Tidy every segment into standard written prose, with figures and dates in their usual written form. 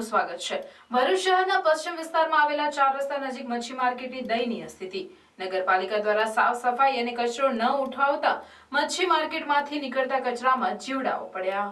આપનું સ્વાગત છે। ભરૂચ શહેરના પશ્ચિમ વિસ્તારમાં આવેલા 4 રસ્તા નજીક મચ્છી માર્કેટની દયનીય સ્થિતિ। નગરપાલિકા દ્વારા સાફ સફાઈ અને કચરો ન ઉઠાવતા મચ્છી માર્કેટમાંથી નીકળતા કચરામાં જીવડાઓ પડ્યા।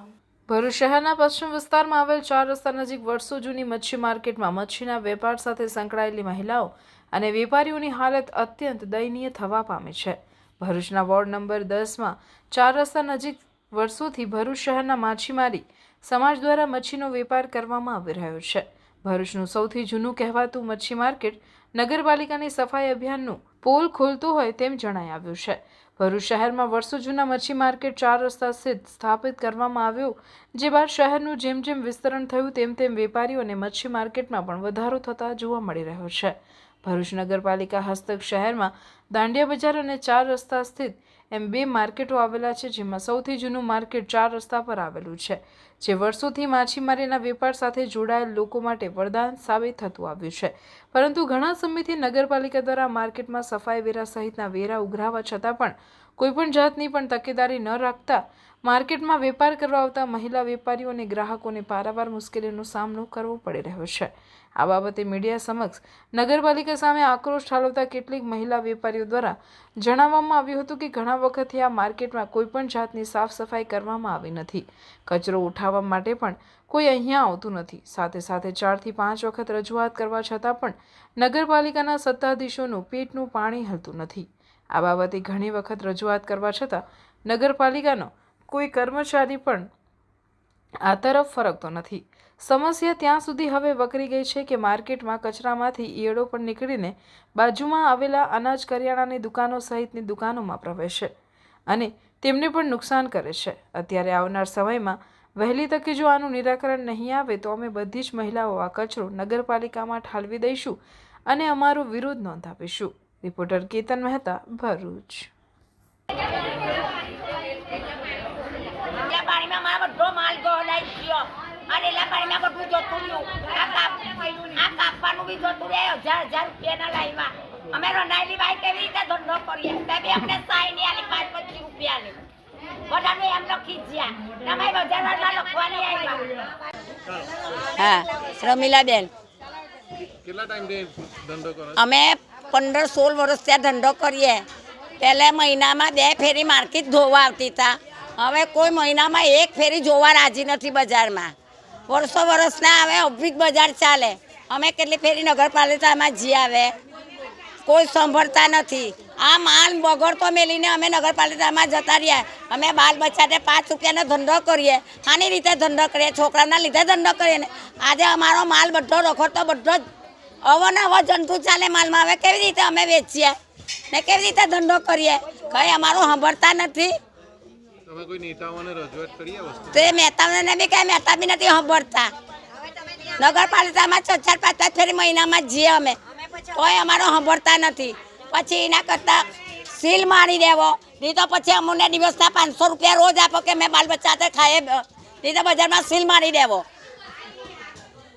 ભરૂચ શહેરના પશ્ચિમ વિસ્તારમાં આવેલ 4 રસ્તા નજીક વર્ષો જૂની મચ્છી માર્કેટમાં મચ્છીના વેપાર સાથે સંકળાયેલી મહિલાઓ અને વેપારીઓની હાલત અત્યંત દયનીય થવા પામી છે। ભરૂચના વોર્ડ નંબર 10માં 4 રસ્તા નજીક વર્ષોથી ભરૂચ શહેરના માછીમારી સમાજ દ્વારા મચ્છીનો વેપાર કરવામાં આવી રહ્યો છે। ભરૂચનું સૌથી જૂનું કહેવાતું મચ્છી માર્કેટ નગરપાલિકાની સફાઈ અભિયાનનું પોલ ખોલતું હોય તેમ જણાઈ આવ્યું છે। ભરૂચ શહેરમાં વર્ષો જૂના મચ્છી માર્કેટ 4 રસ્તા સ્થિત સ્થાપિત કરવામાં આવ્યું, જે બાદ શહેરનું જેમ જેમ વિસ્તરણ થયું તેમ વેપારીઓ અને મચ્છી માર્કેટમાં પણ વધારો થતા જોવા મળી રહ્યો છે। ભરૂચ નગરપાલિકા હસ્તક શહેરમાં દાંડિયા બજાર અને 4 રસ્તા સ્થિત એમ 2 માર્કેટો આવેલા છે, જેમાં સૌથી જૂનું માર્કેટ 4 રસ્તા પર આવેલું છે, જે વર્ષોથી માછીમારીના વેપાર સાથે જોડાયેલ લોકો માટે વરદાન સાબિત થતું આવ્યું છે। પરંતુ ઘણા સમયથી નગરપાલિકા દ્વારા માર્કેટમાં સફાઈ વેરા સહિતના વેરા ઉઘરાવવા છતાં પણ કોઈપણ જાતની પણ તકેદારી ન રાખતા માર્કેટમાં વેપાર કરવા આવતા મહિલા વેપારીઓ અને ગ્રાહકોને પારાવાર મુશ્કેલીનો સામનો કરવો પડી રહ્યો છે। આ બાબતે મીડિયા સમક્ષ નગરપાલિકા સામે આક્રોશ ઠાલવતા કેટલીક મહિલા વેપારીઓ દ્વારા જણાવવામાં આવ્યું હતું કે ઘણા વખતથી આ માર્કેટમાં કોઈપણ જાતની સાફ સફાઈ કરવામાં આવી નથી, કચરો ઉઠાવવા માટે પણ કોઈ અહીંયા આવતું નથી, સાથે સાથે 4 થી 5 વખત રજૂઆત કરવા છતાં પણ નગરપાલિકાના સત્તાધીશોનું પેટનું પાણી હલતું નથી। આ બાબતે ઘણી વખત રજૂઆત કરવા છતાં નગરપાલિકાનો કોઈ કર્મચારી પણ આ તરફ ફરકતો નથી। સમસ્યા ત્યાં સુધી હવે વકરી ગઈ છે કે માર્કેટમાં કચરામાંથી ઈયળો પણ નીકળીને બાજુમાં આવેલા અનાજ કરિયાણાની દુકાનો સહિતની દુકાનોમાં પ્રવેશે અને તેમને પણ નુકસાન કરે છે। અત્યારે આવનાર સમયમાં વહેલી તકે જો આનું નિરાકરણ નહીં આવે તો અમે બધી જ મહિલાઓ આ કચરો નગરપાલિકામાં ઠાલવી દઈશું અને અમારો વિરોધ નોંધાવીશું। રિપોર્ટર કેતન મહેતા, ભરૂચ। પાણીમાં મારો બધો માલ ગોલાઈ ગયો અને એલા પાણીમાં બધું જતું રહ્યું। આ કાપવાનું બી જતું રહે 1000 રૂપિયાના લાઈનમાં। અમે રનાયેલી બાઈ કેવી રીતે ધંધો કરીએ? તે બી અમને સાઈ નહીં આલી 5-25 રૂપિયાની બધાને એમ લખી જ્યા તમે બજારમાં લખવાની આવ્યા। હા, રમીલાબેન, કેટલા ટાઈમથી ધંધો કરો? અમે 15-16 વર્ષ ત્યાં ધંધો કરીએ। પહેલા મહિનામાં 2 ફેરી માર્કેટ ધોવા આવતી હતા, હવે કોઈ મહિનામાં 1 ફેરી જોવા રાજી નથી બજારમાં। વર્ષો વર્ષના હવે અભિક બજાર ચાલે, અમે કેટલી ફેરી નગરપાલિકામાં જી આવે, કોઈ સાંભળતા નથી। આ માલ બગડતો મેલીને અમે નગરપાલિકામાં જતા રહ્યા। અમે બાલ બચ્ચાને 5 રૂપિયાનો ધંધો કરીએ, આની રીતે ધંધો કરીએ, છોકરાના લીધે ધંધો કરીએ ને આજે અમારો માલ બધો રખડતો બધો જ અવનવો જંતુ ચાલે માલમાં। હવે કેવી રીતે અમે વેચીએ ને કેવી રીતે ધંધો કરીએ? કંઈ અમારું સાંભળતા નથી। તમે કોઈ નેતાઓને રજૂઆત કરી આ વસ્તુ? તે મહેતાને બી કાંઈ મહેતા બી નથી સાંભળતા। નગરપાલિકામાં 4-5 ફેરી મહિનામાં જઈએ અમે, કોઈ અમારો સાંભળતા નથી। પછી એના કરતાં સીલ મારી દેવો, નહીં તો પછી અમને દિવસના 500 રૂપિયા રોજ આપો કે મેં બાલ બચ્ચા ખાઈએ, નહીં તો બજારમાં સીલ મારી દેવો।